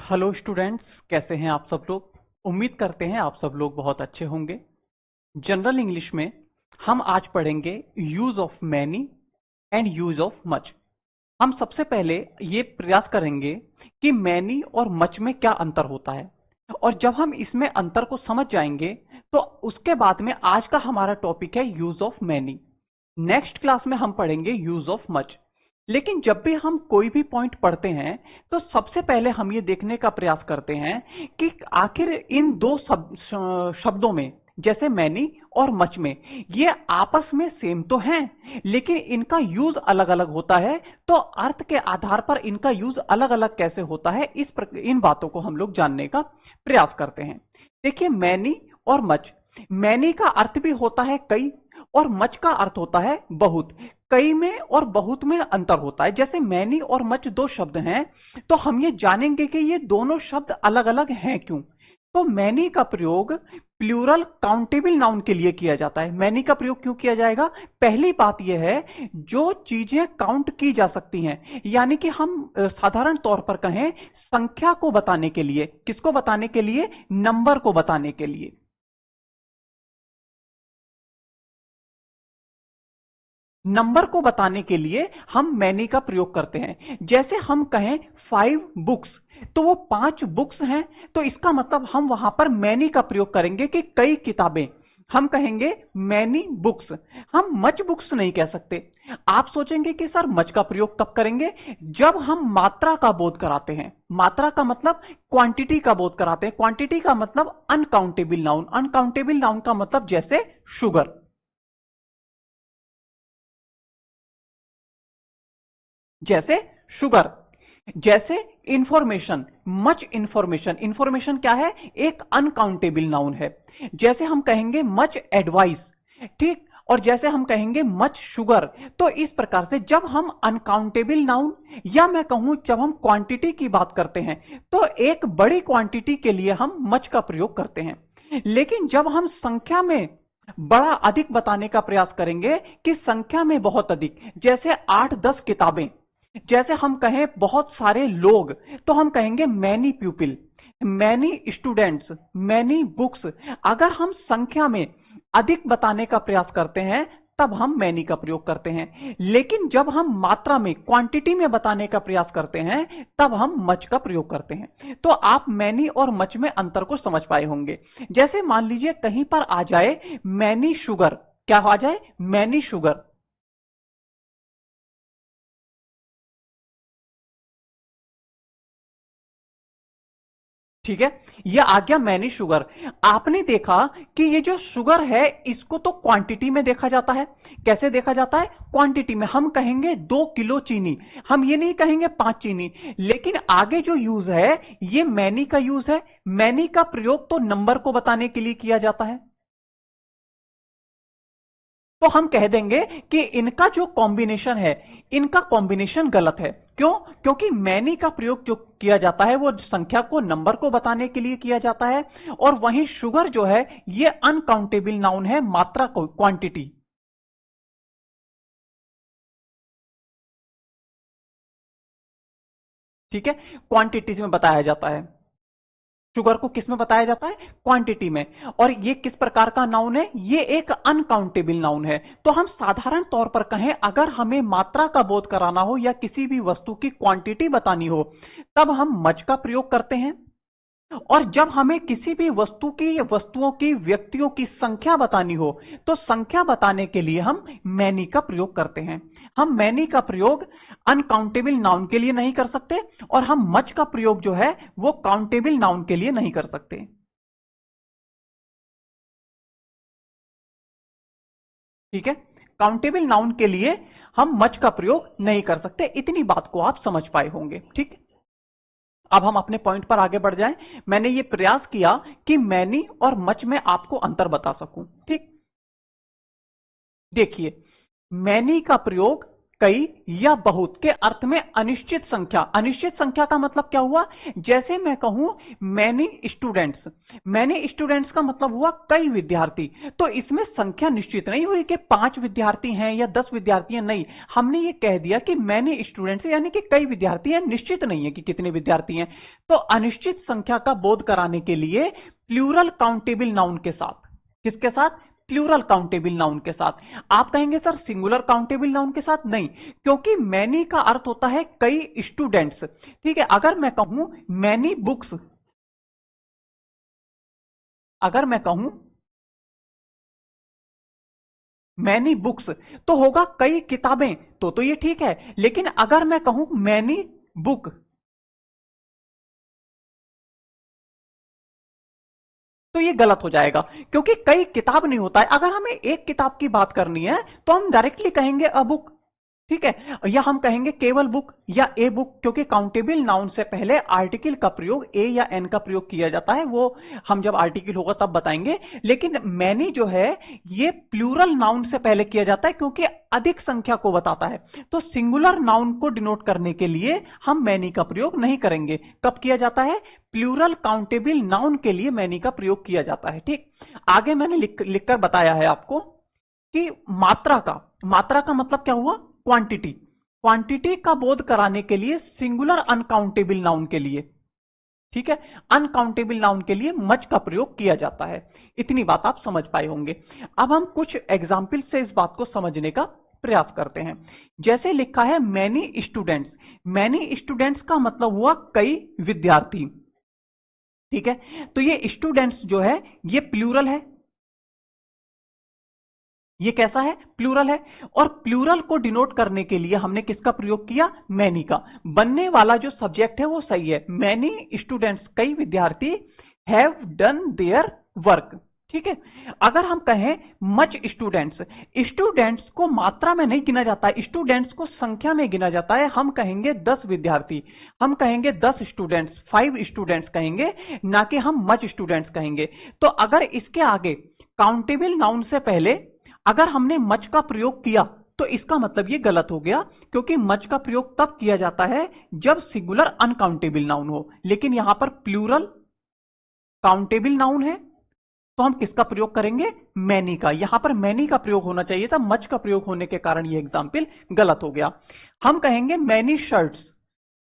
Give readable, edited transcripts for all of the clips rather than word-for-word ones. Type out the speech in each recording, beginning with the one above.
Hello students, कैसे हैं आप सब लोग। उम्मीद करते हैं आप सब लोग बहुत अच्छे होंगे। जनरल इंग्लिश में हम आज पढ़ेंगे use of many and use of much. हम सबसे पहले ये प्रयास करेंगे कि मैनी और मच में क्या अंतर होता है, और जब हम इसमें अंतर को समझ जाएंगे तो उसके बाद में आज का हमारा टॉपिक है use of many. Next class में हम पढ़ेंगे यूज ऑफ मच। लेकिन जब भी हम कोई भी पॉइंट पढ़ते हैं तो सबसे पहले हम ये देखने का प्रयास करते हैं कि आखिर इन दो शब्दों में, जैसे मैनी और मच में, ये आपस में सेम तो हैं, लेकिन इनका यूज अलग अलग होता है। तो अर्थ के आधार पर इनका यूज अलग अलग कैसे होता है, इन बातों को हम लोग जानने का प्रयास करते हैं। देखिए, मैनी और मच, मैनी का अर्थ भी होता है कई, और मच का अर्थ होता है बहुत। कई में और बहुत में अंतर होता है। जैसे मैनी और मच दो शब्द हैं, तो हम ये जानेंगे कि ये दोनों शब्द अलग अलग हैं क्यों। तो मैनी का प्रयोग प्लूरल काउंटेबल नाउन के लिए किया जाता है। मैनी का प्रयोग क्यों किया जाएगा? पहली बात यह है, जो चीजें काउंट की जा सकती हैं, यानी कि हम साधारण तौर पर कहें संख्या को बताने के लिए। किसको बताने के लिए? नंबर को बताने के लिए। नंबर को बताने के लिए हम मैनी का प्रयोग करते हैं। जैसे हम कहें 5 बुक्स, तो वो 5 बुक्स हैं, तो इसका मतलब हम वहां पर मैनी का प्रयोग करेंगे कि कई किताबें। हम कहेंगे मैनी बुक्स, हम मच बुक्स नहीं कह सकते। आप सोचेंगे कि सर मच का प्रयोग कब करेंगे? जब हम मात्रा का बोध कराते हैं। मात्रा का मतलब क्वांटिटी का बोध कराते हैं। क्वांटिटी का मतलब अनकाउंटेबल नाउन। अनकाउंटेबल नाउन का मतलब जैसे शुगर, जैसे शुगर, जैसे इंफॉर्मेशन, मच इंफॉर्मेशन। इंफॉर्मेशन क्या है? एक अनकाउंटेबल नाउन है। जैसे हम कहेंगे मच एडवाइस, ठीक, और जैसे हम कहेंगे मच शुगर। तो इस प्रकार से जब हम अनकाउंटेबल नाउन, या मैं कहूं जब हम क्वांटिटी की बात करते हैं, तो एक बड़ी क्वांटिटी के लिए हम मच का प्रयोग करते हैं। लेकिन जब हम संख्या में बड़ा अधिक बताने का प्रयास करेंगे कि संख्या में बहुत अधिक, जैसे 8-10 किताबें, जैसे हम कहें बहुत सारे लोग, तो हम कहेंगे many people, many students, many books. अगर हम संख्या में अधिक बताने का प्रयास करते हैं तब हम मैनी का प्रयोग करते हैं। लेकिन जब हम मात्रा में, क्वांटिटी में बताने का प्रयास करते हैं तब हम मच का प्रयोग करते हैं। तो आप मैनी और मच में अंतर को समझ पाए होंगे। जैसे मान लीजिए कहीं पर आ जाए मैनी शुगर, क्या आ जाए? Many sugar. ठीक है, ये आ गया मैनी शुगर। आपने देखा कि ये जो शुगर है इसको तो क्वांटिटी में देखा जाता है। कैसे देखा जाता है? क्वांटिटी में। हम कहेंगे 2 किलो चीनी, हम ये नहीं कहेंगे 5 चीनी। लेकिन आगे जो यूज है ये मैनी का यूज है। मैनी का प्रयोग तो नंबर को बताने के लिए किया जाता है। तो हम कह देंगे कि इनका जो कॉम्बिनेशन है, इनका कॉम्बिनेशन गलत है। क्यों? क्योंकि मैनी का प्रयोग जो किया जाता है वो संख्या को, नंबर को बताने के लिए किया जाता है, और वहीं शुगर जो है ये अनकाउंटेबल नाउन है, मात्रा को, क्वांटिटी। ठीक है, क्वांटिटी में बताया जाता है। शुगर को किस में बताया जाता है? क्वांटिटी में। और ये किस प्रकार का नाउन है? ये एक अनकाउंटेबल नाउन है। तो हम साधारण तौर पर कहें, अगर हमें मात्रा का बोध कराना हो या किसी भी वस्तु की क्वांटिटी बतानी हो, तब हम मच का प्रयोग करते हैं। और जब हमें किसी भी वस्तु की, वस्तुओं की, व्यक्तियों की संख्या बतानी हो, तो संख्या बताने के लिए हम मैनी का प्रयोग करते हैं। हम मैनी का प्रयोग अनकाउंटेबल नाउन के लिए नहीं कर सकते, और हम मच का प्रयोग जो है वो काउंटेबल नाउन के लिए नहीं कर सकते। ठीक है, काउंटेबल नाउन के लिए हम मच का प्रयोग नहीं कर सकते। इतनी बात को आप समझ पाए होंगे। ठीक, अब हम अपने पॉइंट पर आगे बढ़ जाएं। मैंने ये प्रयास किया कि मैनी और मच में आपको अंतर बता सकूं। ठीक, देखिए, मैनी का प्रयोग कई या बहुत के अर्थ में अनिश्चित संख्या। अनिश्चित संख्या का मतलब क्या हुआ? जैसे मैं कहूं मैनी स्टूडेंट्स, मैनी स्टूडेंट्स का मतलब हुआ कई विद्यार्थी, तो इसमें संख्या निश्चित नहीं हुई कि 5 विद्यार्थी हैं या 10 विद्यार्थी हैं, नहीं, हमने ये कह दिया कि मैनी स्टूडेंट्स यानी कि कई विद्यार्थी हैं, निश्चित नहीं है कि कितने विद्यार्थी हैं। तो अनिश्चित संख्या का बोध कराने के लिए प्लूरल काउंटेबल नाउन के साथ, किसके साथ? प्लूरल काउंटेबल नाउन के साथ। आप कहेंगे सर सिंगुलर काउंटेबल नाउन के साथ? नहीं, क्योंकि मैनी का अर्थ होता है कई स्टूडेंट्स, ठीक है। अगर मैं कहूं मैनी बुक्स, अगर मैं कहूं मैनी बुक्स तो होगा कई किताबें, तो ये ठीक है। लेकिन अगर मैं कहूं मैनी बुक, तो ये गलत हो जाएगा, क्योंकि कई किताब नहीं होता है। अगर हमें एक किताब की बात करनी है तो हम डायरेक्टली कहेंगे अ बुक, ठीक है, या हम कहेंगे केवल बुक या ए बुक, क्योंकि काउंटेबल नाउन से पहले आर्टिकल का प्रयोग ए या एन का प्रयोग किया जाता है, वो हम जब आर्टिकल होगा तब बताएंगे। लेकिन मैनी जो है ये प्लूरल नाउन से पहले किया जाता है, क्योंकि अधिक संख्या को बताता है। तो सिंगुलर नाउन को डिनोट करने के लिए हम मैनी का प्रयोग नहीं करेंगे। कब किया जाता है? प्लूरल काउंटेबल नाउन के लिए मैनी का प्रयोग किया जाता है, ठीक। आगे मैंने लिखकर बताया है आपको कि मात्रा का मतलब क्या हुआ? क्वांटिटी। क्वांटिटी का बोध कराने के लिए सिंगुलर अनकाउंटेबल नाउन के लिए, ठीक है, अनकाउंटेबल नाउन के लिए मच का प्रयोग किया जाता है। इतनी बात आप समझ पाए होंगे। अब हम कुछ एग्जाम्पल से इस बात को समझने का प्रयास करते हैं। जैसे लिखा है मैनी स्टूडेंट्स, मैनी स्टूडेंट्स का मतलब हुआ कई विद्यार्थी, ठीक है। तो ये स्टूडेंट्स जो है ये प्लूरल है, ये कैसा है? प्लूरल है। और प्लूरल को डिनोट करने के लिए हमने किसका प्रयोग किया? मैनी का। बनने वाला जो सब्जेक्ट है वो सही है, मैनी स्टूडेंट्स, कई विद्यार्थी, हैव डन देयर वर्क, ठीक है। अगर हम कहें मच स्टूडेंट्स, स्टूडेंट्स को मात्रा में नहीं गिना जाता है, स्टूडेंट्स को संख्या में गिना जाता है। हम कहेंगे 10 विद्यार्थी, हम कहेंगे 10 स्टूडेंट्स, 5 स्टूडेंट्स कहेंगे, ना कि हम मच स्टूडेंट्स कहेंगे। तो अगर इसके आगे काउंटेबल नाउन से पहले अगर हमने मच का प्रयोग किया तो इसका मतलब ये गलत हो गया, क्योंकि मच का प्रयोग तब किया जाता है जब सिंगुलर अनकाउंटेबल नाउन हो। लेकिन यहां पर प्लूरल काउंटेबल नाउन है तो हम किसका प्रयोग करेंगे? मैनी का। यहां पर मैनी का प्रयोग होना चाहिए था, मच का प्रयोग होने के कारण ये एग्जाम्पल गलत हो गया। हम कहेंगे मैनी शर्ट्स,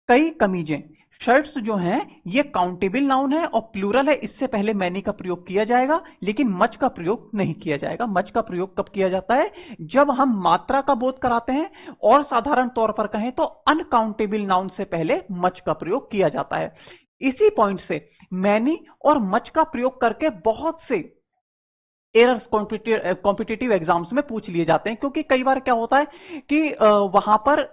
कई कमीजें। शर्ट्स जो हैं ये काउंटेबल नाउन है और प्लूरल है, इससे पहले मैनी का प्रयोग किया जाएगा, लेकिन मच का प्रयोग नहीं किया जाएगा। मच का प्रयोग कब किया जाता है? जब हम मात्रा का बोध कराते हैं, और साधारण तौर पर कहें तो अनकाउंटेबल नाउन से पहले मच का प्रयोग किया जाता है। इसी पॉइंट से मैनी और मच का प्रयोग करके बहुत से एरर्स कॉम्पिटिटिव एग्जाम्स में पूछ लिए जाते हैं, क्योंकि कई बार क्या होता है कि वहां पर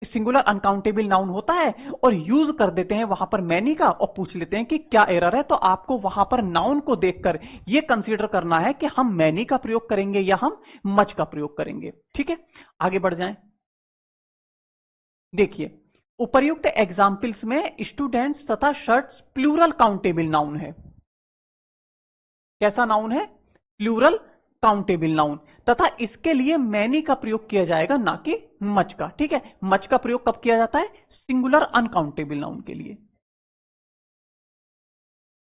सिंगुलर अनकाउंटेबल नाउन होता है और यूज कर देते हैं वहां पर मैनी का, और पूछ लेते हैं कि क्या एरर है। तो आपको वहां पर नाउन को देखकर यह कंसीडर करना है कि हम मैनी का प्रयोग करेंगे या हम मच का प्रयोग करेंगे, ठीक है। आगे बढ़ जाएं। देखिए उपर्युक्त एग्जाम्पल्स में स्टूडेंट्स तथा शर्ट्स प्लूरल काउंटेबल नाउन है। कैसा नाउन है? प्लूरल काउंटेबल नाउन, तथा इसके लिए मैनी का प्रयोग किया जाएगा, ना कि मच का, ठीक है। मच का प्रयोग कब किया जाता है? सिंगुलर अनकाउंटेबल नाउन के लिए,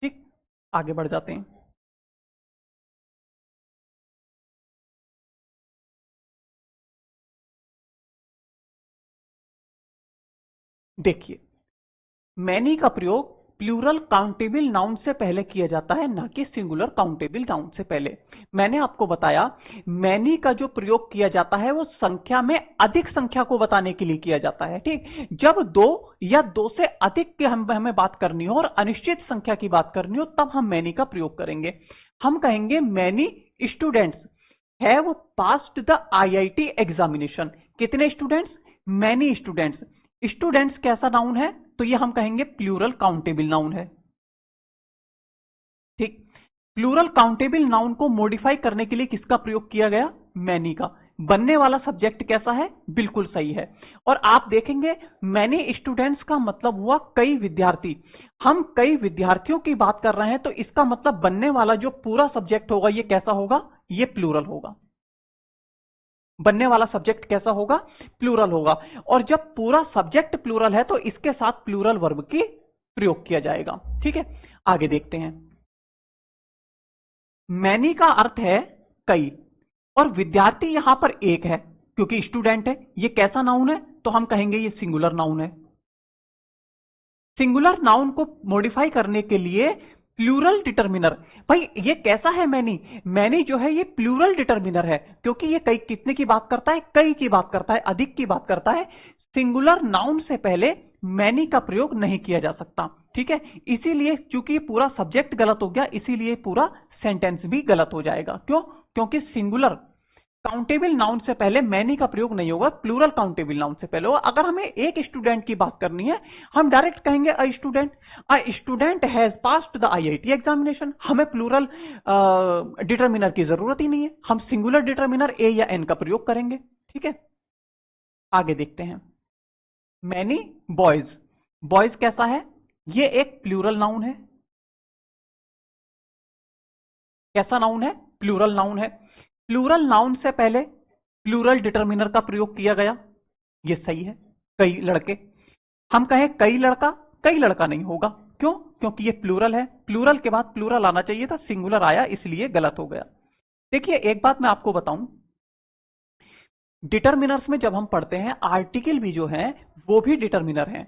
ठीक। आगे बढ़ जाते हैं। देखिए मैनी का प्रयोग प्लूरल काउंटेबल नाउन से पहले किया जाता है, ना कि सिंगुलर काउंटेबल नाउन से पहले। मैंने आपको बताया मैनी का जो प्रयोग किया जाता है वो संख्या में अधिक संख्या को बताने के लिए किया जाता है, ठीक। जब 2 या 2 से अधिक की हमें बात करनी हो और अनिश्चित संख्या की बात करनी हो, तब हम मैनी का प्रयोग करेंगे। हम कहेंगे many students have passed the IIT examination. कितने स्टूडेंट्स? Many students. स्टूडेंट्स कैसा नाउन है? तो ये हम कहेंगे प्लूरल काउंटेबल नाउन है, ठीक। प्लूरल काउंटेबल नाउन को मॉडिफाई करने के लिए किसका प्रयोग किया गया? मैनी का। बनने वाला सब्जेक्ट कैसा है? बिल्कुल सही है। और आप देखेंगे मैनी स्टूडेंट्स का मतलब हुआ कई विद्यार्थी। हम कई विद्यार्थियों की बात कर रहे हैं, तो इसका मतलब बनने वाला जो पूरा सब्जेक्ट होगा ये कैसा होगा? ये प्लूरल होगा। बनने वाला सब्जेक्ट कैसा होगा? प्लूरल होगा। और जब पूरा सब्जेक्ट प्लूरल है तो इसके साथ प्लूरल वर्ब की प्रयोग किया जाएगा। ठीक है, आगे देखते हैं। मैनी का अर्थ है कई, और विद्यार्थी यहां पर एक है क्योंकि स्टूडेंट है। ये कैसा नाउन है? तो हम कहेंगे ये सिंगुलर नाउन है। सिंगुलर नाउन को मॉडिफाई करने के लिए प्लूरल डिटर्मिनर। भाई ये कैसा है मैनी? मैनी जो है ये प्लूरल डिटर्मिनर है क्योंकि ये कई कितने की बात करता है? कई की बात करता है, अधिक की बात करता है। सिंगुलर नाउन से पहले मैनी का प्रयोग नहीं किया जा सकता। ठीक है, इसीलिए चूंकि पूरा सब्जेक्ट गलत हो गया, इसीलिए पूरा सेंटेंस भी गलत हो जाएगा। क्यों? क्योंकि सिंगुलर काउंटेबल नाउन से पहले मैनी का प्रयोग नहीं होगा, प्लूरल काउंटेबल नाउन से पहले होगा। अगर हमें एक स्टूडेंट की बात करनी है, हम डायरेक्ट कहेंगे a student has passed the IIT examination. हमें प्लूरल डिटर्मिनर की जरूरत ही नहीं है, हम सिंगुलर डिटर्मिनर ए या एन का प्रयोग करेंगे। ठीक है, आगे देखते हैं। Many boys. बॉयज कैसा है? ये एक प्लूरल नाउन है। कैसा नाउन है? प्लूरल नाउन है। प्लूरल नाउन से पहले प्लूरल डिटर्मिनर का प्रयोग किया गया, ये सही है। कई लड़के, हम कहें कई लड़का, कई लड़का नहीं होगा। क्यों? क्योंकि ये प्लूरल है, प्लूरल के बाद प्लूरल आना चाहिए था, सिंगुलर आया इसलिए गलत हो गया। देखिए एक बात मैं आपको बताऊं, डिटर्मिनर्स में जब हम पढ़ते हैं आर्टिकल भी जो है वो भी डिटर्मिनर है।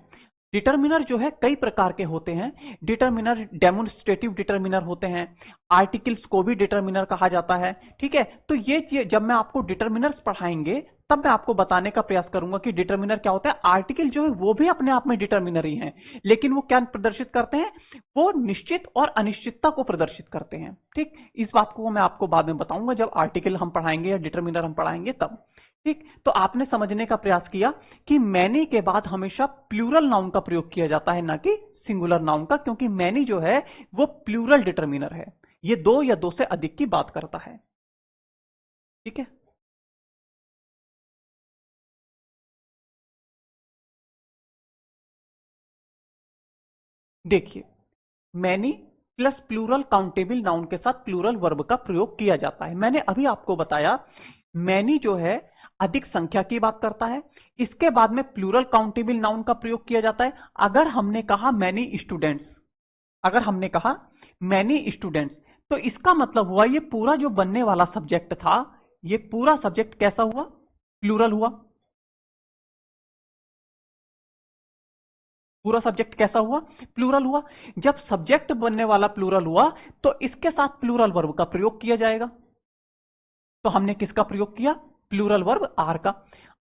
डिटर्मिनर जो है कई प्रकार के होते हैं। डिटर्मिनर डेमोन्स्ट्रेटिव डिटर्मिनर होते हैं, आर्टिकल्स को भी डिटर्मिनर कहा जाता है। ठीक है, तो ये जब मैं आपको डिटर्मिनर्स पढ़ाएंगे तब मैं आपको बताने का प्रयास करूंगा कि डिटर्मिनर क्या होता है। आर्टिकल जो है वो भी अपने आप में डिटर्मिनर ही है, लेकिन वो क्या प्रदर्शित करते हैं? वो निश्चित और अनिश्चितता को प्रदर्शित करते हैं। ठीक, इस बात को मैं आपको बाद में बताऊंगा जब आर्टिकल हम पढ़ाएंगे या डिटर्मिनर हम पढ़ाएंगे तब। ठीक, तो आपने समझने का प्रयास किया कि मैनी के बाद हमेशा प्लूरल नाउन का प्रयोग किया जाता है, ना कि सिंगुलर नाउन का, क्योंकि मैनी जो है वो प्लूरल डिटर्मिनर है। ये दो या दो से अधिक की बात करता है। ठीक है, देखिए many plus plural countable noun के साथ प्लूरल वर्ब का प्रयोग किया जाता है। मैंने अभी आपको बताया मैनी जो है अधिक संख्या की बात करता है। इसके बाद में प्लूरल काउंटेबल नाउन का प्रयोग किया जाता है। अगर हमने कहा मैनी स्टूडेंट्स, अगर हमने कहा मैनी स्टूडेंट्स, तो इसका मतलब हुआ ये पूरा जो बनने वाला सब्जेक्ट था, ये पूरा सब्जेक्ट कैसा हुआ? प्लूरल हुआ। पूरा सब्जेक्ट कैसा हुआ? प्लूरल हुआ। जब सब्जेक्ट बनने वाला प्लूरल हुआ तो इसके साथ प्लूरल वर्ब का प्रयोग किया जाएगा। तो हमने किसका प्रयोग किया? प्लूरल वर्ब आर का।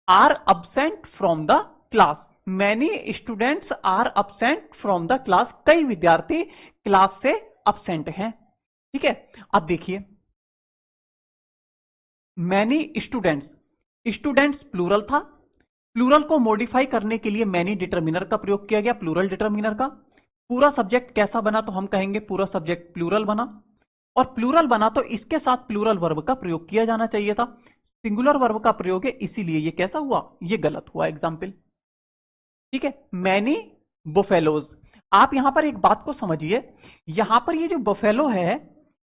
Are absent from the class. Many students are absent from the class. कई विद्यार्थी क्लास से अब्सेंट हैं। ठीक है, अब देखिए मैनी स्टूडेंट्स, स्टूडेंट्स प्लूरल था। प्लूरल को मॉडिफाई करने के लिए मैनी डिटर्मिनर का प्रयोग किया गया, प्लूरल डिटर्मिनर का। पूरा सब्जेक्ट कैसा बना? तो हम कहेंगे पूरा सब्जेक्ट प्लूरल बना। और प्लूरल बना तो इसके साथ प्लूरल वर्ब का प्रयोग किया जाना चाहिए था। सिंगुलर वर्ब का प्रयोग है, इसीलिए ये कैसा हुआ? ये गलत हुआ एग्जाम्पल। ठीक है, मैनी बुफेलोज। आप यहां पर एक बात को समझिए, यहां पर ये जो बफेलो है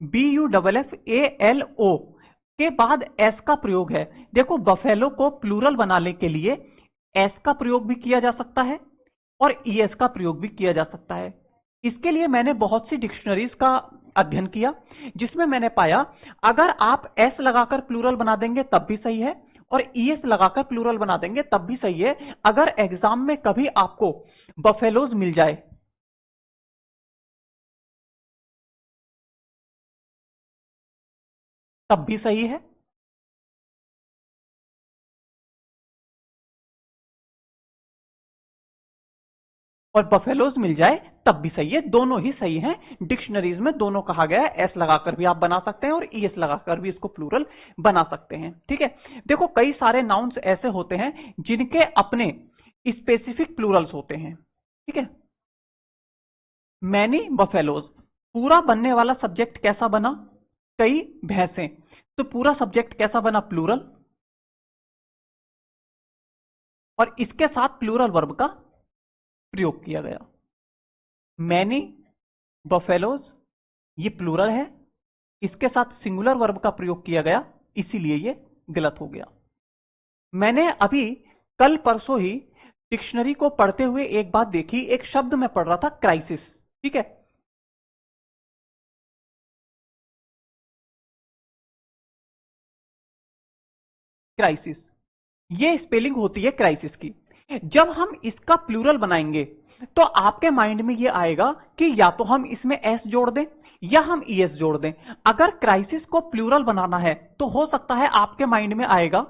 BUFFALO के बाद एस का प्रयोग है। देखो बफेलो को प्लूरल बनाने के लिए एस का प्रयोग भी किया जा सकता है और ईएस का प्रयोग भी किया जा सकता है। इसके लिए मैंने बहुत सी डिक्शनरीज का अध्ययन किया, जिसमें मैंने पाया अगर आप एस लगाकर प्लूरल बना देंगे तब भी सही है और ईएस लगाकर प्लूरल बना देंगे तब भी सही है। अगर एग्जाम में कभी आपको बफेलोज मिल जाए तब भी सही है, और बफेलोज मिल जाए तब भी सही है। दोनों ही सही हैं, डिक्शनरीज में दोनों कहा गया है। एस लगाकर भी आप बना सकते हैं और ईएस लगाकर भी इसको प्लूरल बना सकते हैं। ठीक है, देखो कई सारे नाउन्स ऐसे होते हैं जिनके अपने स्पेसिफिक प्लूरल्स होते हैं। ठीक है, मैनी बफेलोज, पूरा बनने वाला सब्जेक्ट कैसा बना? कई भैंसें। तो पूरा सब्जेक्ट कैसा बना? प्लूरल। और इसके साथ प्लूरल वर्ब का प्रयोग किया गया। मैनी बफेलोज, ये प्लूरल है, इसके साथ सिंगुलर वर्ब का प्रयोग किया गया, इसीलिए ये गलत हो गया। मैंने अभी कल परसों ही डिक्शनरी को पढ़ते हुए एक बात देखी, एक शब्द मैं पढ़ रहा था, क्राइसिस। ठीक है, क्राइसिस, ये स्पेलिंग होती है क्राइसिस की। जब हम इसका प्लूरल बनाएंगे तो आपके माइंड में ये आएगा कि या तो हम इसमें एस जोड़ दें या हम ईएस जोड़ दें। अगर क्राइसिस को प्लूरल बनाना है तो हो सकता है आपके माइंड में आएगा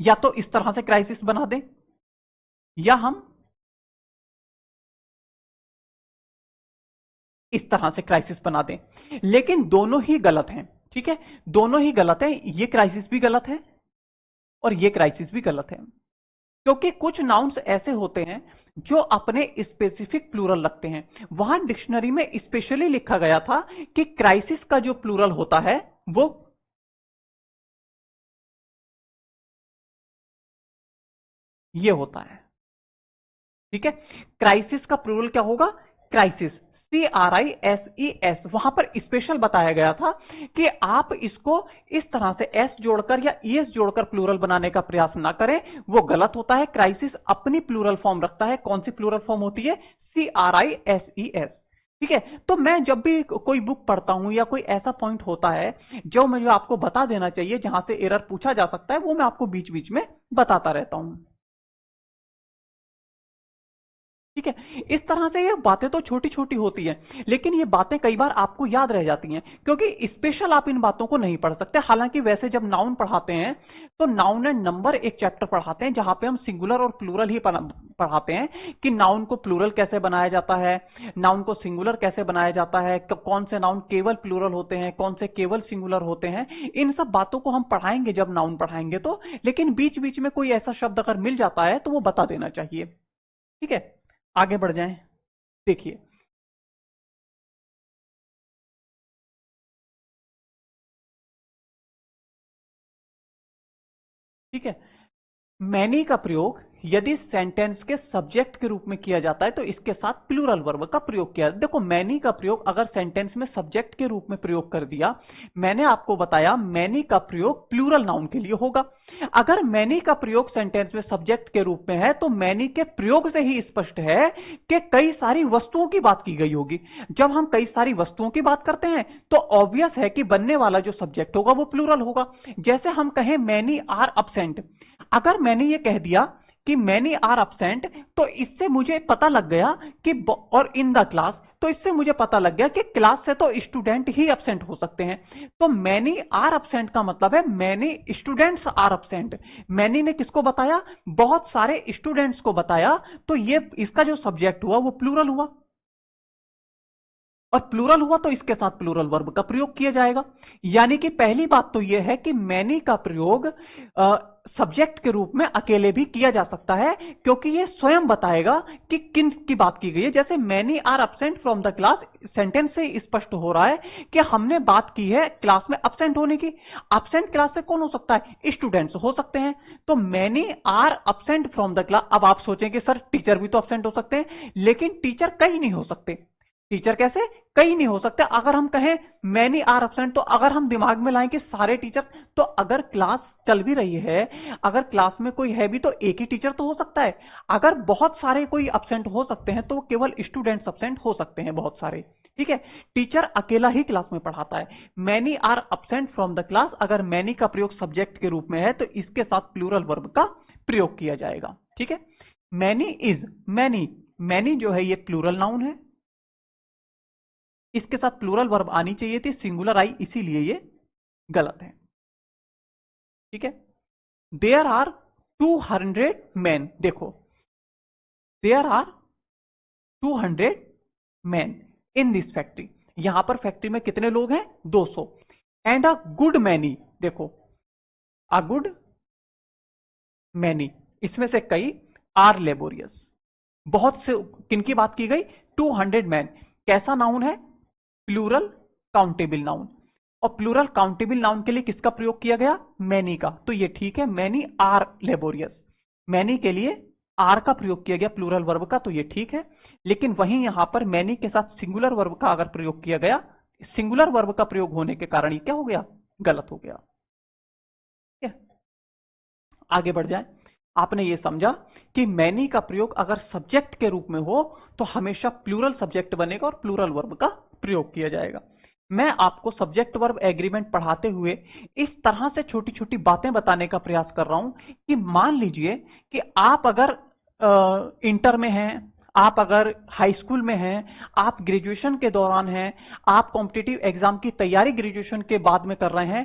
या तो इस तरह से क्राइसिस बना दें या हम इस तरह से क्राइसिस बना दें, लेकिन दोनों ही गलत हैं। ठीक है, दोनों ही गलत है, ये क्राइसिस भी गलत है और ये क्राइसिस भी गलत है, क्योंकि कुछ नाउन्स ऐसे होते हैं जो अपने स्पेसिफिक प्लूरल रखते हैं। वहां डिक्शनरी में स्पेशली लिखा गया था कि क्राइसिस का जो प्लूरल होता है वो ये होता है। ठीक है, क्राइसिस का प्लूरल क्या होगा? Crisis, CRISES। वहां पर स्पेशल बताया गया था कि आप इसको इस तरह से एस जोड़कर या ईएस जोड़कर प्लूरल बनाने का प्रयास ना करें, वो गलत होता है। क्राइसिस अपनी प्लूरल फॉर्म रखता है। कौन सी प्लूरल फॉर्म होती है? CRISES। ठीक है, तो मैं जब भी कोई बुक पढ़ता हूं या कोई ऐसा पॉइंट होता है जो मुझे आपको बता देना चाहिए, जहां से एरर पूछा जा सकता है, वो मैं आपको बीच बीच में बताता रहता हूं। ठीक है, इस तरह से ये बातें तो छोटी छोटी होती हैं, लेकिन ये बातें कई बार आपको याद रह जाती हैं, क्योंकि स्पेशल आप इन बातों को नहीं पढ़ सकते। हालांकि वैसे जब नाउन पढ़ाते हैं तो नाउन एंड नंबर एक चैप्टर पढ़ाते हैं, जहां पे हम सिंगुलर और प्लूरल ही पढ़ाते हैं कि नाउन को प्लूरल कैसे बनाया जाता है, नाउन को सिंगुलर कैसे बनाया जाता है, कौन से नाउन केवल प्लूरल होते हैं, कौन से केवल सिंगुलर होते हैं। इन सब बातों को हम पढ़ाएंगे जब नाउन पढ़ाएंगे तो, लेकिन बीच बीच में कोई ऐसा शब्द अगर मिल जाता है तो वो बता देना चाहिए। ठीक है, आगे बढ़ जाएं। देखिए, ठीक है, मैनी का प्रयोग यदि सेंटेंस के सब्जेक्ट के रूप में किया जाता है तो इसके साथ प्लूरल वर्ब का प्रयोग किया। देखो, मैनी का प्रयोग अगर सेंटेंस में सब्जेक्ट के रूप में प्रयोग कर दिया, मैंने आपको बताया मैनी का प्रयोग प्लूरल नाउन के लिए होगा। अगर मैनी का प्रयोग सेंटेंस में सब्जेक्ट के रूप में है तो मैनी के प्रयोग से ही स्पष्ट है कि कई सारी वस्तुओं की बात की गई होगी। जब हम कई सारी वस्तुओं की बात करते हैं तो ऑब्वियस है कि बनने वाला जो सब्जेक्ट होगा वो प्लूरल होगा। जैसे हम कहें मैनी आर अपसेंट, अगर मैंने ये कह दिया कि मैनी आर अपसेंट, तो इससे मुझे पता लग गया कि और इन द क्लास, तो इससे मुझे पता लग गया कि क्लास से तो स्टूडेंट ही अपसेंट हो सकते हैं। तो मैनी आर अपसेंट का मतलब है many students are absent. Many ने किसको बताया? बहुत सारे स्टूडेंट्स को बताया, तो ये इसका जो सब्जेक्ट हुआ वो प्लूरल हुआ, और प्लूरल हुआ तो इसके साथ प्लूरल वर्ब का प्रयोग किया जाएगा। यानी कि पहली बात तो यह है कि मैनी का प्रयोग सब्जेक्ट के रूप में अकेले भी किया जा सकता है, क्योंकि यह स्वयं बताएगा कि किन की बात की गई है। जैसे many are absent from the class, sentence से स्पष्ट हो रहा है कि हमने बात की है क्लास में अपसेंट होने की। अपसेंट क्लास से कौन हो सकता है? स्टूडेंट्स हो सकते हैं। तो many are absent from the class. अब आप सोचेंगे सर टीचर भी तो अपसेंट हो सकते हैं, लेकिन टीचर कई नहीं हो सकते। टीचर कैसे? कई नहीं हो सकते। अगर हम कहें मैनी आर अपसेंट, तो अगर हम दिमाग में लाएं कि सारे टीचर, तो अगर क्लास चल भी रही है, अगर क्लास में कोई है भी तो एक ही टीचर तो हो सकता है। अगर बहुत सारे कोई अपसेंट हो सकते हैं तो केवल स्टूडेंट्स अपसेंट हो सकते हैं, बहुत सारे। ठीक है, टीचर अकेला ही क्लास में पढ़ाता है। Many are absent from the class, अगर मैनी का प्रयोग सब्जेक्ट के रूप में है तो इसके साथ प्लूरल वर्ब का प्रयोग किया जाएगा। ठीक है, मैनी इज, मैनी, मैनी जो है ये प्लूरल नाउन है, इसके साथ प्लूरल वर्ब आनी चाहिए थी, सिंगुलर आई, इसीलिए ये गलत है। ठीक है, देयर आर 200 मैन। देखो, there are 200 man in this factory. यहां पर फैक्ट्री में कितने लोग हैं? 200। एंड अ गुड मैनी, देखो, अ गुड मैनी, इसमें से कई आर लेबोरियस। बहुत से किनकी बात की गई? 200 मैन। कैसा नाउन है? Plural countable noun. और प्लूरल काउंटेबल नाउन के लिए किसका प्रयोग किया गया? मैनी का। तो ये ठीक है, मैनी आर लेबोरियस, मैनी के लिए आर का प्रयोग किया गया प्लूरल वर्ब का, तो ये ठीक है। लेकिन वहीं यहां पर मैनी के साथ सिंगुलर वर्ब का अगर प्रयोग किया गया, सिंगुलर वर्ब का प्रयोग होने के कारण ये क्या हो गया? गलत हो गया। ठीक है, आगे बढ़ जाए। आपने ये समझा कि मैनी का प्रयोग अगर सब्जेक्ट के रूप में हो तो हमेशा प्लूरल सब्जेक्ट बनेगा और प्लूरल वर्ब का प्रयोग किया जाएगा। मैं आपको सब्जेक्ट वर्ब एग्रीमेंट पढ़ाते हुए इस तरह से छोटी छोटी बातें बताने का प्रयास कर रहा हूं कि मान लीजिए कि आप अगर इंटर में हैं, आप अगर हाई स्कूल में हैं, आप ग्रेजुएशन के दौरान हैं, आप कॉम्पिटिटिव एग्जाम की तैयारी ग्रेजुएशन के बाद में कर रहे हैं,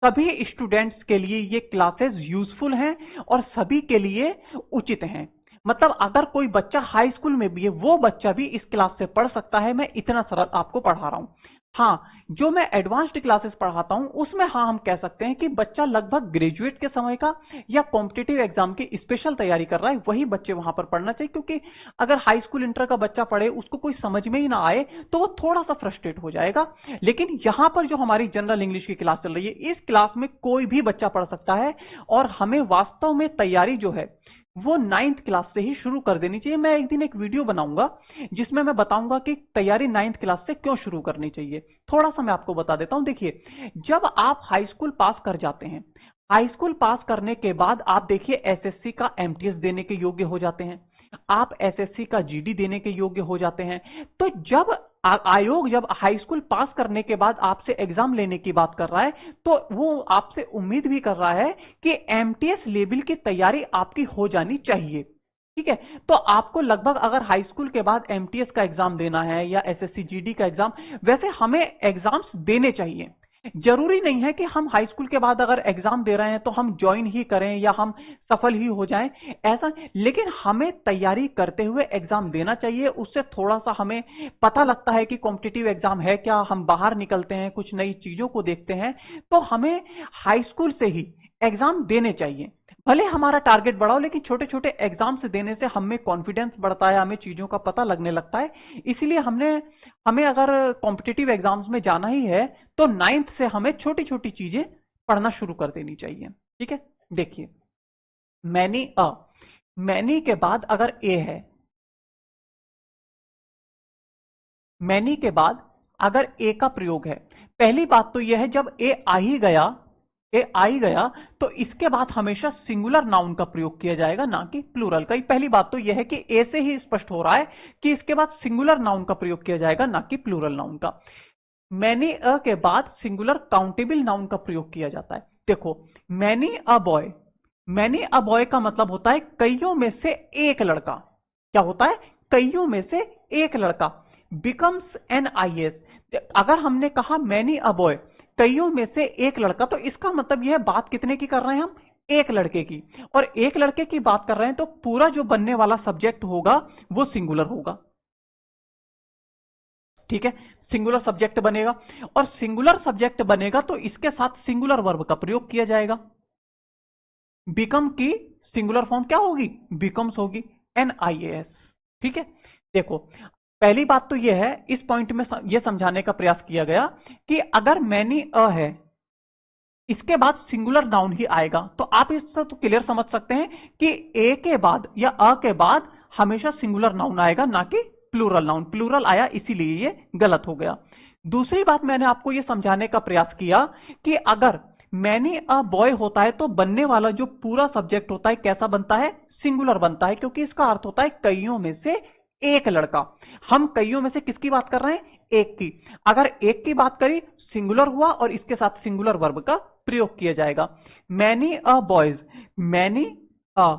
सभी स्टूडेंट्स के लिए ये क्लासेस यूजफुल हैं और सभी के लिए उचित हैं। मतलब अगर कोई बच्चा हाई स्कूल में भी है, वो बच्चा भी इस क्लास से पढ़ सकता है। मैं इतना सरल आपको पढ़ा रहा हूं। हाँ, जो मैं एडवांस्ड क्लासेस पढ़ाता हूं उसमें हाँ हम कह सकते हैं कि बच्चा लगभग ग्रेजुएट के समय का या कॉम्पिटिटिव एग्जाम की स्पेशल तैयारी कर रहा है, वही बच्चे वहां पर पढ़ना चाहिए। क्योंकि अगर हाई स्कूल इंटर का बच्चा पढ़े, उसको कोई समझ में ही ना आए तो वो थोड़ा सा फ्रस्ट्रेट हो जाएगा। लेकिन यहां पर जो हमारी जनरल इंग्लिश की क्लास चल रही है, इस क्लास में कोई भी बच्चा पढ़ सकता है और हमें वास्तव में तैयारी जो है वो 9th क्लास से ही शुरू कर देनी चाहिए। मैं एक दिन एक वीडियो बनाऊंगा जिसमें मैं बताऊंगा कि तैयारी 9th क्लास से क्यों शुरू करनी चाहिए। थोड़ा सा मैं आपको बता देता हूं। देखिए, जब आप हाई स्कूल पास कर जाते हैं, हाई स्कूल पास करने के बाद आप देखिए एसएससी का एमटीएस देने के योग्य हो जाते हैं, आप एसएससी का जीडी देने के योग्य हो जाते हैं। तो जब आयोग जब हाई स्कूल पास करने के बाद आपसे एग्जाम लेने की बात कर रहा है तो वो आपसे उम्मीद भी कर रहा है कि एमटीएस लेवल की तैयारी आपकी हो जानी चाहिए। ठीक है, तो आपको लगभग अगर हाई स्कूल के बाद एमटीएस का एग्जाम देना है या एसएससी जीडी का एग्जाम, वैसे हमें एग्जाम्स देने चाहिए। जरूरी नहीं है कि हम हाई स्कूल के बाद अगर एग्जाम दे रहे हैं तो हम ज्वाइन ही करें या हम सफल ही हो जाएं, ऐसा। लेकिन हमें तैयारी करते हुए एग्जाम देना चाहिए। उससे थोड़ा सा हमें पता लगता है कि कॉम्पिटिटिव एग्जाम है क्या, हम बाहर निकलते हैं, कुछ नई चीजों को देखते हैं। तो हमें हाई स्कूल से ही एग्जाम देने चाहिए। भले हमारा टारगेट बढ़ाओ, लेकिन छोटे छोटे एग्जाम से देने से हमें कॉन्फिडेंस बढ़ता है, हमें चीजों का पता लगने लगता है। इसलिए हमें अगर कॉम्पिटिटिव एग्जाम्स में जाना ही है तो 9th से हमें छोटी छोटी चीजें पढ़ना शुरू कर देनी चाहिए। ठीक है, देखिए, मैनी के बाद अगर ए है, मैनी के बाद अगर ए का प्रयोग है, पहली बात तो यह है जब ए आ ही गया तो इसके बाद हमेशा सिंगुलर नाउन का प्रयोग किया जाएगा, ना कि प्लूरल का। पहली बात तो यह है कि ए से ही स्पष्ट हो रहा है कि इसके बाद सिंगुलर नाउन का प्रयोग किया जाएगा, ना कि प्लूरल नाउन का। मैनी अ के बाद सिंगुलर काउंटेबल नाउन का प्रयोग किया जाता है। देखो, many a boy, many a boy का मतलब होता है कईयों में से एक लड़का। क्या होता है? कईयों में से एक लड़का। बिकम्स एन आईएस, अगर हमने कहा मैनी अ बॉय, कईयों में से एक लड़का, तो इसका मतलब यह बात कितने की कर रहे हैं हम? एक लड़के की। और एक लड़के की बात कर रहे हैं तो पूरा जो बनने वाला सब्जेक्ट होगा वो सिंगुलर होगा। ठीक है, सिंगुलर सब्जेक्ट बनेगा और सिंगुलर सब्जेक्ट बनेगा तो इसके साथ सिंगुलर वर्ब का प्रयोग किया जाएगा। बिकम की सिंगुलर फॉर्म क्या होगी? बिकम्स होगी, NIAS। ठीक है, देखो, पहली बात तो यह है, इस पॉइंट में यह समझाने का प्रयास किया गया कि अगर मैनी अ है, इसके बाद सिंगुलर नाउन ही आएगा, तो आप इससे तो क्लियर समझ सकते हैं कि ए के बाद या अ के बाद हमेशा सिंगुलर नाउन आएगा, ना कि प्लूरल नाउन। प्लूरल आया इसीलिए ये गलत हो गया। दूसरी बात, मैंने आपको ये समझाने का प्रयास किया कि अगर मैनी अ बॉय होता है तो बनने वाला जो पूरा सब्जेक्ट होता है कैसा बनता है? सिंगुलर बनता है, क्योंकि इसका अर्थ होता है कईयों में से एक लड़का। हम कईयों में से किसकी बात कर रहे हैं? एक की। अगर एक की बात करी, सिंगुलर हुआ और इसके साथ सिंगुलर वर्ब का प्रयोग किया जाएगा। Many a boys, many a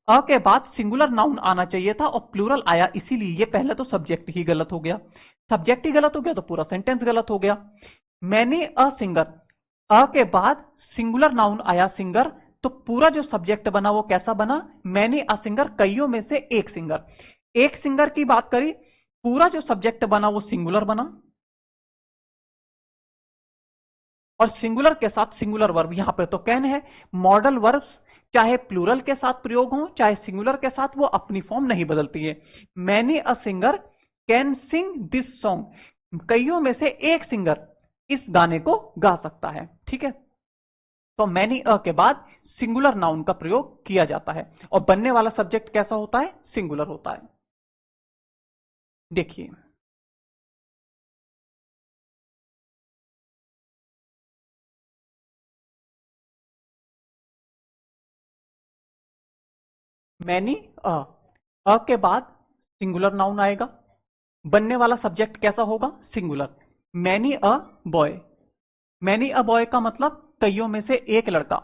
के बाद सिंगुलर नाउन आना चाहिए था और प्लूरल आया, इसीलिए ये पहले तो सब्जेक्ट ही गलत हो गया। सब्जेक्ट ही गलत हो गया तो पूरा सेंटेंस गलत हो गया। मैनी अ सिंगर, अ के बाद सिंगुलर नाउन आया सिंगर, तो पूरा जो सब्जेक्ट बना वो कैसा बना? मैनी अ सिंगर, कईयों में से एक सिंगर। एक सिंगर की बात करी, पूरा जो सब्जेक्ट बना वो सिंगुलर बना और सिंगुलर के साथ सिंगुलर वर्ब, यहां पे तो कैन है। मॉडल वर्ब्स चाहे प्लूरल के साथ प्रयोग हो चाहे सिंगुलर के साथ, वो अपनी फॉर्म नहीं बदलती है। Many a singer can sing this song, कईयों में से एक सिंगर इस गाने को गा सकता है। ठीक है, तो मैनी अ के बाद सिंगुलर नाउन का प्रयोग किया जाता है और बनने वाला सब्जेक्ट कैसा होता है? सिंगुलर होता है। देखिए, मैनी अ के बाद सिंगुलर नाउन आएगा, बनने वाला सब्जेक्ट कैसा होगा? Singular. Many a boy, many a boy का मतलब कईयों में से एक लड़का।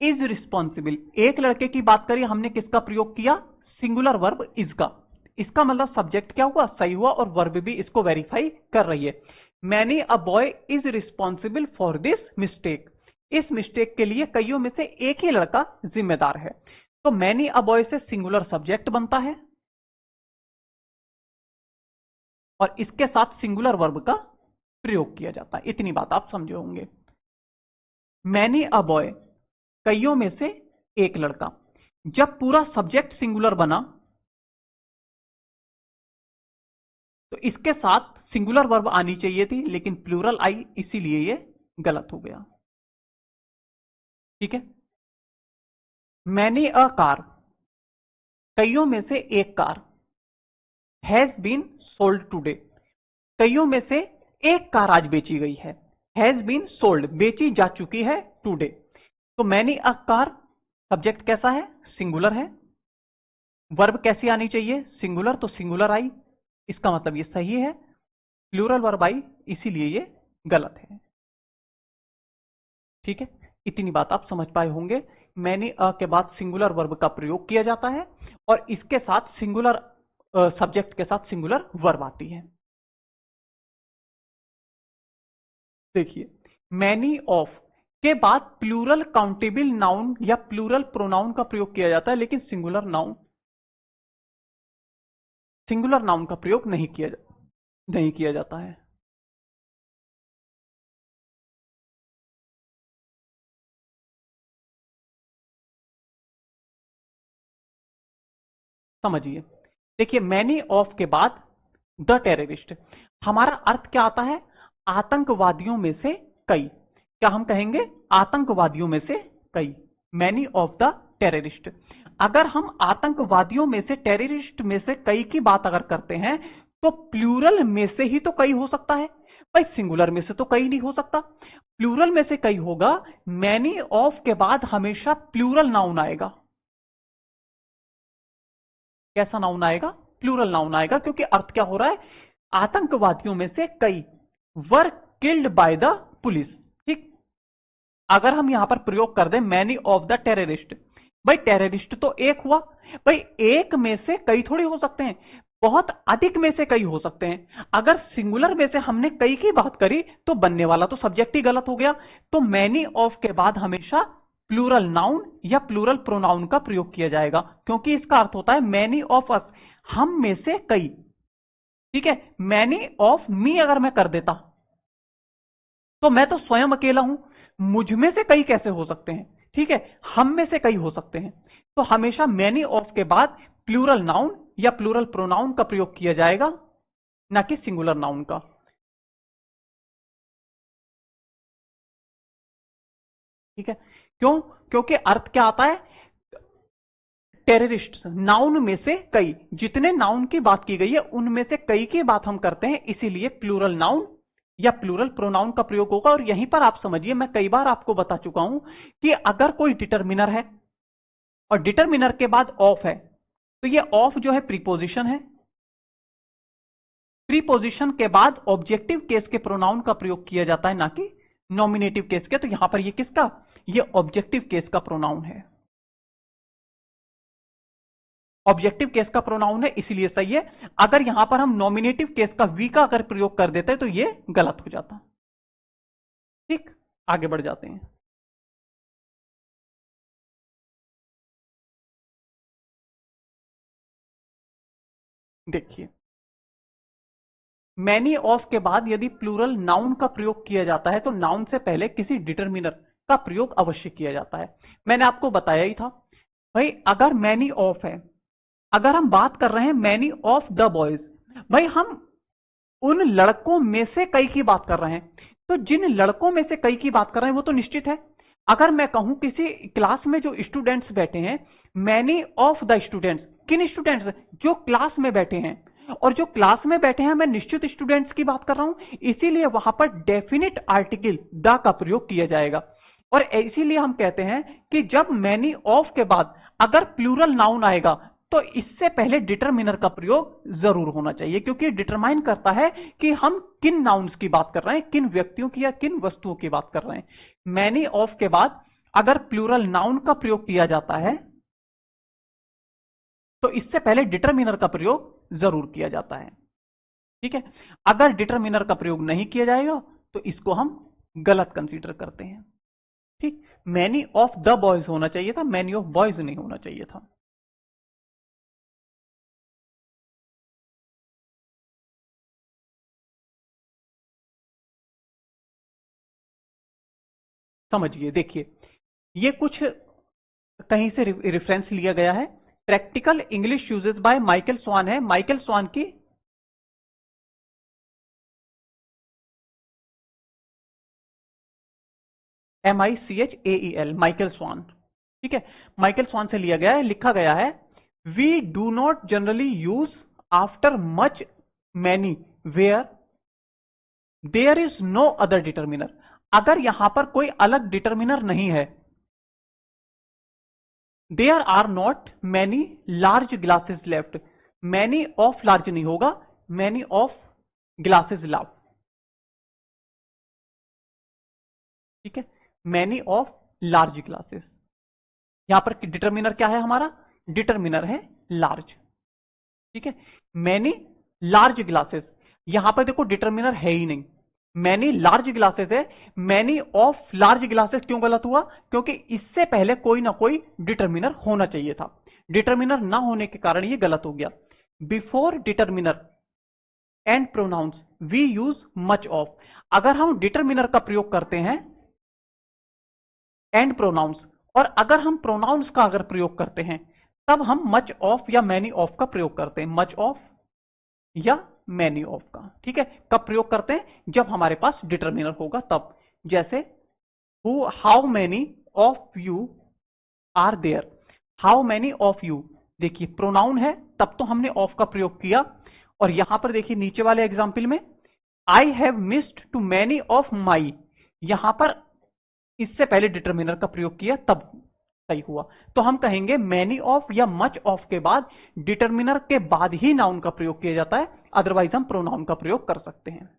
इज रिस्पॉन्सिबल, एक लड़के की बात करी, हमने किसका प्रयोग किया? सिंगुलर वर्ब इज का। इसका मतलब सब्जेक्ट क्या हुआ? सही हुआ, और वर्ब भी इसको वेरीफाई कर रही है। Many a boy is responsible for this mistake, इस मिस्टेक के लिए कईयों में से एक ही लड़का जिम्मेदार है। तो मैनी अ बॉय से सिंगुलर सब्जेक्ट बनता है और इसके साथ सिंगुलर वर्ब का प्रयोग किया जाता है। इतनी बात आप समझे होंगे। मैनी अ बॉय, कईयों में से एक लड़का। जब पूरा सब्जेक्ट सिंगुलर बना तो इसके साथ सिंगुलर वर्ब आनी चाहिए थी, लेकिन प्लूरल आई, इसीलिए ये गलत हो गया। ठीक है। मैनी अ कार, कईयों में से एक car. Has been sold today, कईयों में से एक कार आज बेची गई है। हैज बीन सोल्ड, बेची जा चुकी है टुडे। तो मैनी अ कार, सब्जेक्ट कैसा है? सिंगुलर है। वर्ब कैसी आनी चाहिए? सिंगुलर, तो सिंगुलर आई, इसका मतलब ये सही है। प्लूरल वर्ब आई, इसीलिए ये गलत है। ठीक है, इतनी बात आप समझ पाए होंगे। मैनी अ के बाद सिंगुलर वर्ब का प्रयोग किया जाता है और इसके साथ सिंगुलर सब्जेक्ट के साथ सिंगुलर वर्ब आती है। देखिए, मैनी ऑफ के बाद प्लूरल काउंटेबल नाउन या प्लूरल प्रोनाउन का प्रयोग किया जाता है, लेकिन सिंगुलर नाउन का प्रयोग नहीं किया जाता है। समझिए, देखिए, मैनी ऑफ के बाद द टेररिस्ट, हमारा अर्थ क्या आता है? आतंकवादियों में से कई। क्या हम कहेंगे? आतंकवादियों में से कई। मैनी ऑफ द टेररिस्ट, अगर हम आतंकवादियों में से, टेररिस्ट में से कई की बात अगर करते हैं तो प्लूरल में से ही तो कई हो सकता है भाई, सिंगुलर में से तो कई नहीं हो सकता। प्लूरल में से कई होगा। मैनी ऑफ के बाद हमेशा प्लूरल नाउन आएगा। कैसा नाउन आएगा? प्लूरल नाउन आएगा, क्योंकि अर्थ क्या हो रहा है? आतंकवादियों में से कई were killed by the police. ठीक, अगर हम यहां पर प्रयोग कर दें मैनी ऑफ द टेररिस्ट, भाई टेररिस्ट तो एक हुआ, भाई एक में से कई थोड़ी हो सकते हैं, बहुत अधिक में से कई हो सकते हैं। अगर सिंगुलर में से हमने कई की बात करी तो बनने वाला तो सब्जेक्ट ही गलत हो गया। तो मैनी ऑफ के बाद हमेशा प्लूरल नाउन या प्लूरल प्रोनाउन का प्रयोग किया जाएगा, क्योंकि इसका अर्थ होता है मैनी ऑफ अस, हम में से कई। ठीक है, मैनी ऑफ मी अगर मैं कर देता तो मैं तो स्वयं अकेला हूं, मुझ में से कई कैसे हो सकते हैं? ठीक है, हम में से कई हो सकते हैं। तो हमेशा मैनी ऑफ के बाद प्लूरल नाउन या प्लूरल प्रोनाउन का प्रयोग किया जाएगा, ना कि सिंगुलर नाउन का। ठीक है, क्यों? क्योंकि अर्थ क्या आता है? टेररिस्ट, नाउन में से कई, जितने नाउन की बात की गई है उनमें से कई की बात हम करते हैं, इसीलिए प्लूरल नाउन या प्लूरल प्रोनाउन का प्रयोग होगा। और यहीं पर आप समझिए, मैं कई बार आपको बता चुका हूं कि अगर कोई डिटरमिनर है और डिटरमिनर के बाद ऑफ है, तो ये ऑफ जो है प्रीपोजिशन है। प्रीपोजिशन के बाद ऑब्जेक्टिव केस के प्रोनाउन का प्रयोग किया जाता है, ना कि नॉमिनेटिव केस के। तो यहां पर ये किसका? ये ऑब्जेक्टिव केस का प्रोनाउन है। ऑब्जेक्टिव केस का प्रोनाउन है, इसीलिए सही है। अगर यहां पर हम नॉमिनेटिव केस का वी का अगर प्रयोग कर देते तो ये गलत हो जाता। ठीक, आगे बढ़ जाते हैं। देखिए, मैनी ऑफ के बाद यदि प्लूरल नाउन का प्रयोग किया जाता है तो नाउन से पहले किसी डिटरमिनर का प्रयोग अवश्य किया जाता है। मैंने आपको बताया ही था भाई, अगर मैनी ऑफ है, अगर हम बात कर रहे हैं मैनी ऑफ द बॉयज, भाई हम उन लड़कों में से कई की बात कर रहे हैं। तो जिन लड़कों में से कई की बात कर रहे हैं वो तो निश्चित है। अगर मैं कहूं किसी क्लास में जो स्टूडेंट्स बैठे हैं, मैनी ऑफ द स्टूडेंट्स, किन स्टूडेंट्स? जो क्लास में बैठे हैं। और जो क्लास में बैठे हैं मैं निश्चित स्टूडेंट्स की बात कर रहा हूं, इसीलिए वहां पर डेफिनेट आर्टिकल द का प्रयोग किया जाएगा। और इसीलिए हम कहते हैं कि जब मैनी ऑफ के बाद अगर प्लूरल नाउन आएगा तो इससे पहले डिटरमिनर का प्रयोग जरूर होना चाहिए, क्योंकि डिटरमाइन करता है कि हम किन नाउन्स की बात कर रहे हैं, किन व्यक्तियों की या किन वस्तुओं की बात कर रहे हैं। मैनी ऑफ के बाद अगर प्लूरल नाउन का प्रयोग किया जाता है तो इससे पहले डिटरमिनर का प्रयोग जरूर किया जाता है। ठीक है, अगर डिटरमिनर का प्रयोग नहीं किया जाएगा तो इसको हम गलत कंसीडर करते हैं। ठीक, मैनी ऑफ द बॉयज होना चाहिए था, मैनी ऑफ बॉयज नहीं होना चाहिए था। समझिए, देखिए ये कुछ कहीं से रेफरेंस लिया गया है। Practical English usage by Michael Swan है, माइकल स्वान की MICHAEL, माइकल स्वान। ठीक है, माइकल स्वान से लिया गया है। लिखा गया है, we do not generally use after much many where there is no other determiner. अगर यहां पर कोई अलग डिटर्मिनर नहीं है, there are not many large glasses left, many of large नहीं होगा, मैनी ऑफ ग्लासेस लेफ्ट। ठीक है, मैनी ऑफ लार्ज ग्लासेस, यहां पर डिटर्मिनर क्या है हमारा, डिटर्मिनर है लार्ज। ठीक है, मैनी लार्ज ग्लासेस, यहां पर देखो डिटर्मिनर है ही नहीं, मैनी लार्ज ग्लासेस है। मैनी ऑफ लार्ज ग्लासेस क्यों गलत हुआ, क्योंकि इससे पहले कोई ना कोई डिटर्मिनर होना चाहिए था, डिटर्मिनर ना होने के कारण ये गलत हो गया। Before determiner and pronouns we use much of, अगर हम डिटर्मिनर का प्रयोग करते हैं एंड प्रोनाउंस, और अगर हम प्रोनाउंस का अगर प्रयोग करते हैं तब हम मच ऑफ या मैनी ऑफ का प्रयोग करते हैं, मच ऑफ या मैनी ऑफ का। ठीक है, कब प्रयोग करते हैं, जब हमारे पास डिटर्मिनर होगा तब। जैसे how many of you are there, how many of you, देखिए प्रोनाउन है तब तो हमने ऑफ का प्रयोग किया। और यहां पर देखिए नीचे वाले एग्जाम्पल में, I have missed too many of my, यहां पर इससे पहले डिटर्मिनर का प्रयोग किया तब सही हुआ। तो हम कहेंगे मैनी ऑफ या मच ऑफ के बाद डिटर्मिनर के बाद ही नाउन का प्रयोग किया जाता है, अदरवाइज हम प्रोनाउन का प्रयोग कर सकते हैं।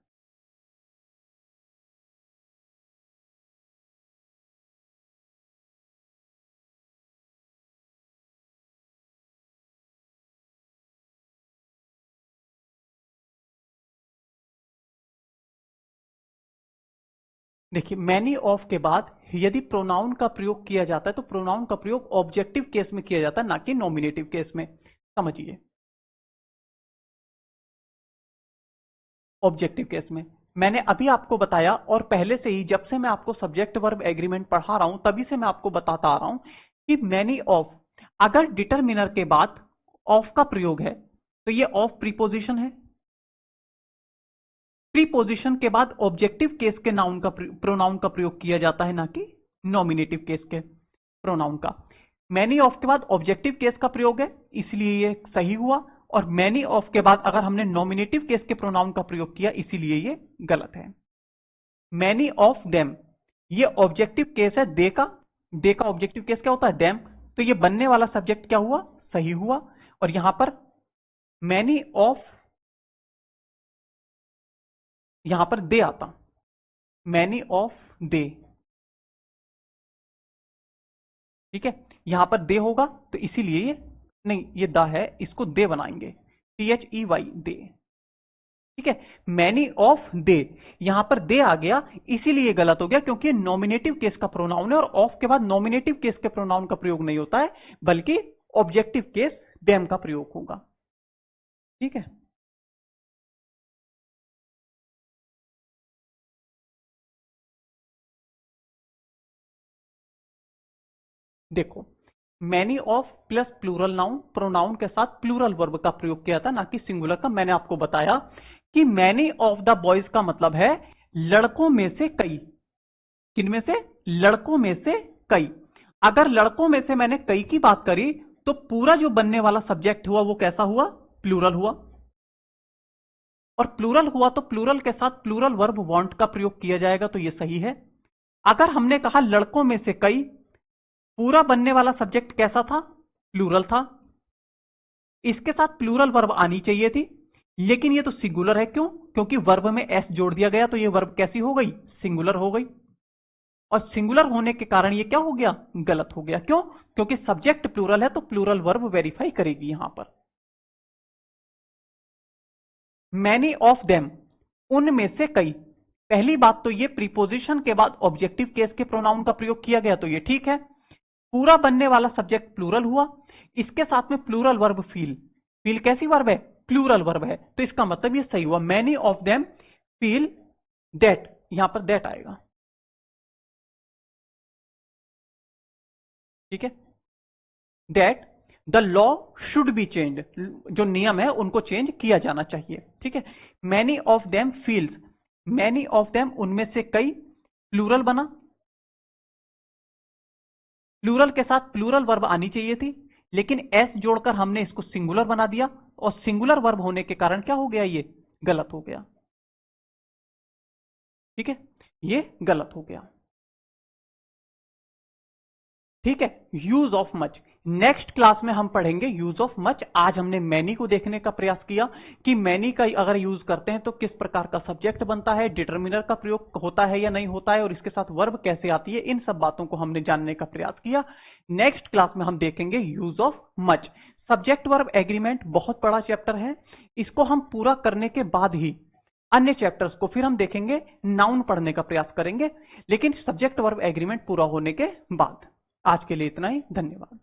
देखिए, मैनी ऑफ के बाद यदि प्रोनाउन का प्रयोग किया जाता है तो प्रोनाउन का प्रयोग ऑब्जेक्टिव केस में किया जाता है, ना कि नॉमिनेटिव केस में। समझिए, ऑब्जेक्टिव केस में मैंने अभी आपको बताया, और पहले से ही जब से मैं आपको सब्जेक्ट वर्ब एग्रीमेंट पढ़ा रहा हूं तभी से मैं आपको बताता आ रहा हूं कि मैनी ऑफ, अगर डिटर्मिनर के बाद ऑफ का प्रयोग है तो ये ऑफ प्रीपोजिशन है। प्रीपोजिशन के बाद ऑब्जेक्टिव केस के नाउन का प्रोनाउन का प्रयोग किया जाता है, ना कि नॉमिनेटिव केस के प्रोनाउन का। मैनी ऑफ के बाद ऑब्जेक्टिव केस का प्रयोग है, इसलिए ये सही हुआ। और मैनी ऑफ के बाद अगर हमने नॉमिनेटिव केस के प्रोनाउन का प्रयोग किया, इसीलिए ये गलत है। मैनी ऑफ देम, ये ऑब्जेक्टिव केस है दे का ऑब्जेक्टिव केस क्या होता है, देम, तो ये बनने वाला सब्जेक्ट क्या हुआ, सही हुआ। और यहां पर मैनी ऑफ, यहां पर दे आता, मैनी ऑफ दे। ठीक है, यहां पर दे होगा तो इसीलिए ये नहीं, ये द है, इसको दे बनाएंगे, THEY दे। ठीक है, मैनी ऑफ दे, यहां पर दे आ गया इसीलिए गलत हो गया, क्योंकि नॉमिनेटिव केस का प्रोनाउन है और ऑफ के बाद नॉमिनेटिव केस के प्रोनाउन का प्रयोग नहीं होता है, बल्कि ऑब्जेक्टिव केस देम का प्रयोग होगा। ठीक है, देखो many of plus plural noun, pronoun के साथ प्लूरल वर्ब का प्रयोग किया था, ना कि सिंगुलर का। मैंने आपको बताया कि मैनी ऑफ द बॉयज का मतलब है लड़कों में से कई। किन में से, लड़कों में से कई। अगर लड़कों में से मैंने कई की बात करी तो पूरा जो बनने वाला सब्जेक्ट हुआ वो कैसा हुआ, प्लूरल हुआ। और प्लूरल हुआ तो प्लूरल के साथ प्लूरल वर्ब वांट का प्रयोग किया जाएगा, तो ये सही है। अगर हमने कहा लड़कों में से कई, पूरा बनने वाला सब्जेक्ट कैसा था? प्लूरल था। इसके साथ प्लूरल वर्ब आनी चाहिए थी, लेकिन ये तो सिंगुलर है। क्यों? क्योंकि वर्ब में एस जोड़ दिया गया, तो ये वर्ब कैसी हो गई? सिंगुलर हो गई। और सिंगुलर होने के कारण ये क्या हो गया? गलत हो गया। क्यों? क्योंकि सब्जेक्ट प्लूरल है, तो प्लूरल वर्ब वेरीफाई करेगी यहां पर। मैनी ऑफ देम, उनमें से कई। पहली बात तो ये प्रीपोजिशन के बाद ऑब्जेक्टिव केस के प्रोनाउन का प्रयोग किया गया, तो ये ठीक है। पूरा बनने वाला सब्जेक्ट प्लूरल हुआ, इसके साथ में प्लूरल वर्ब फील। फील कैसी वर्ब है? प्लूरल वर्ब है, तो इसका मतलब ये सही हुआ। Many of them feel that, यहां पर दैट आएगा। ठीक है, that the law should be change, जो नियम है उनको चेंज किया जाना चाहिए। ठीक है, many of them feels, many of them उनमें से कई, प्लूरल बना। प्लूरल के साथ प्लूरल वर्ब आनी चाहिए थी, लेकिन एस जोड़कर हमने इसको सिंगुलर बना दिया, और सिंगुलर वर्ब होने के कारण क्या हो गया? ये गलत हो गया। ठीक है, ये गलत हो गया। ठीक है, use of much. Next class में हम पढ़ेंगे यूज ऑफ मच। आज हमने मैनी को देखने का प्रयास किया कि मैनी का अगर यूज करते हैं तो किस प्रकार का सब्जेक्ट बनता है, डिटर्मिनर का प्रयोग होता है या नहीं होता है, और इसके साथ वर्ब कैसे आती है। इन सब बातों को हमने जानने का प्रयास किया। नेक्स्ट क्लास में हम देखेंगे use of much. Subject verb agreement बहुत बड़ा चैप्टर है, इसको हम पूरा करने के बाद ही अन्य चैप्टर्स को फिर हम देखेंगे, नाउन पढ़ने का प्रयास करेंगे, लेकिन सब्जेक्ट वर्ब एग्रीमेंट पूरा होने के बाद। आज के लिए इतना ही, धन्यवाद।